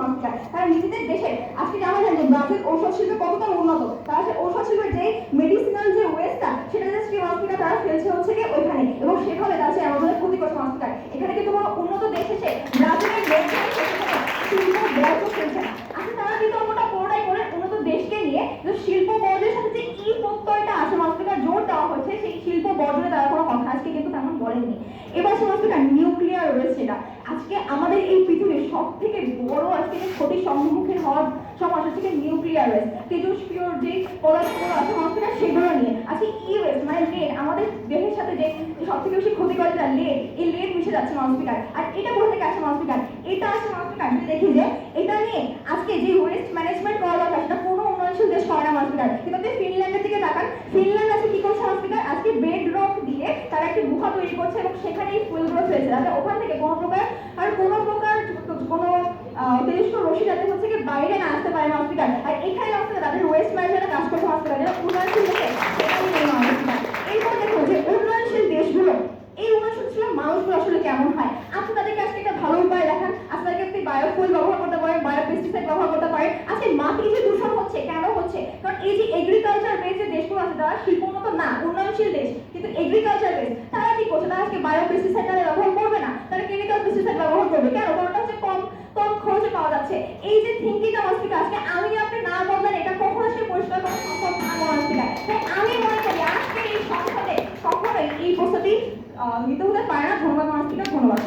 মানসিকতা। তারা নিজেদের দেশে আজকে জানা যায় যে ব্রাজিল ঔষধ শিল্পে কতটা উন্নত, তারা সে ঔষধ শিল্পের যে মেডিসিনাল যে ওয়েস্টটা সেটা যে মানসিকতা তারা ফেলছে হচ্ছে কি ওইখানে, এবং সেভাবে তারা সে আমাদের ক্ষতি করছে মানসিকতা। এখানে কিন্তু কোনো উন্নত দেশ এসে ব্রাজিলের লোকজন শিল্প বর্জ্য ফেলছে না। আচ্ছা তারা কিন্তু অন্যটা পুরোটাই করে উন্নত দেশকে নিয়ে যে শিল্প বর্জ্যের সাথে যে ই প্রত্যয়টা আছে মানসিকতার জোর দেওয়া হচ্ছে, সেই শিল্প বর্জনে তারা কোনো কথা আজকে কিন্তু তেমন বলেননি। এবার মানসিকতা নিউক্লিয়ার ওয়েস্ট, যেটা আজকে আমাদের এই পৃথিবীর সব থেকে বড় আজকে ক্ষতির সম্মুখীন হওয়ার সমস্যা থেকে নিউক্লিয়ার ওয়েস্ট, তেজস্ক্রিয় যে পদার্থগুলো আছে মানসিকতা সেগুলো নিয়ে আজকে ই ওয়েস্ট মানে লেড, আমাদের দেহের সাথে যে সব থেকে বেশি ক্ষতি করে যেটা লেড, এই লেড মিশে যাচ্ছে মানসিকতার। আর এটা কোথা থেকে আসে মানসিকতার? এটা আসে মানসিকতার যদি দেখি যে এটা নিয়ে আজকে যে ওয়েস্ট ম্যানেজমেন্ট করা দরকার সেটা কোনো উন্নয়নশীল দেশ করে না মানসিকতার। কিন্তু আপনি ফিনল্যান্ডের দিকে তাকান, ফিনল্যান্ড আজকে কি করছে মানসিকতার? আজকে বেড রক দিয়ে তারা একটি গুহা তৈরি করছে এবং সেখানে এই ফুলগুলো ফেলছে যাতে ওখান থেকে কোনো প্রকার কোনো তেজস্ক্রিয় রশ্মি যাতে হচ্ছে কি বাইরে না আসতে পারে মানসিকতার। আর এখানে মানসিকতা তাদের ওয়েস্ট ম্যানেজমেন্টের কাজ করছে মানসিকতার, যেটা উন্নয়নশীল দেশে সেটাই নেই মানসিকতার। এরপর দেখুন যে উন্নয়নশীল দেশগুলো, এই উন্নয়নশীল মানুষগুলো আসলে কেমন হয়। আপনি তাদেরকে আজকে একটা ভালো উপায় দেখান, আজকে তাদেরকে আপনি বায়োফুয়েল ব্যবহার করতে পারেন, বায়োপেস্টিসাইড ব্যবহার করতে পারেন। আজকে মাটি যে দূষণ হচ্ছে কেন হচ্ছে? কারণ এই যে এগ্রিকালচার বেস যে দেশগুলো আছে তারা শিল্পোন্নত না, উন্নয়নশীল দেশ কিন্তু এগ্রিকালচার বেস, তারা কি করছে? তারা আজকে বায়োপেস্টিসাইড তারা ব্যবহার করবে না, তারা কেমিক্যাল পেস্টিসাইড ব্যবহার করবে। কেন? কারণ হচ্ছে কম কম খরচে পাওয়া যাচ্ছে। এই যে থিঙ্কিংটা মানসিকতা আজকে আমি আপনি না বদলেন এটা কখনো সে পরিষ্কার করা সম্ভব না মানসিকতা। তাই আমি মনে করি আজকে এই সংসদে কখনোই এই প্রস্তাবটি নিতে হতে পারে না। ধন্যবাদ মানসিকতা, ধন্যবাদ।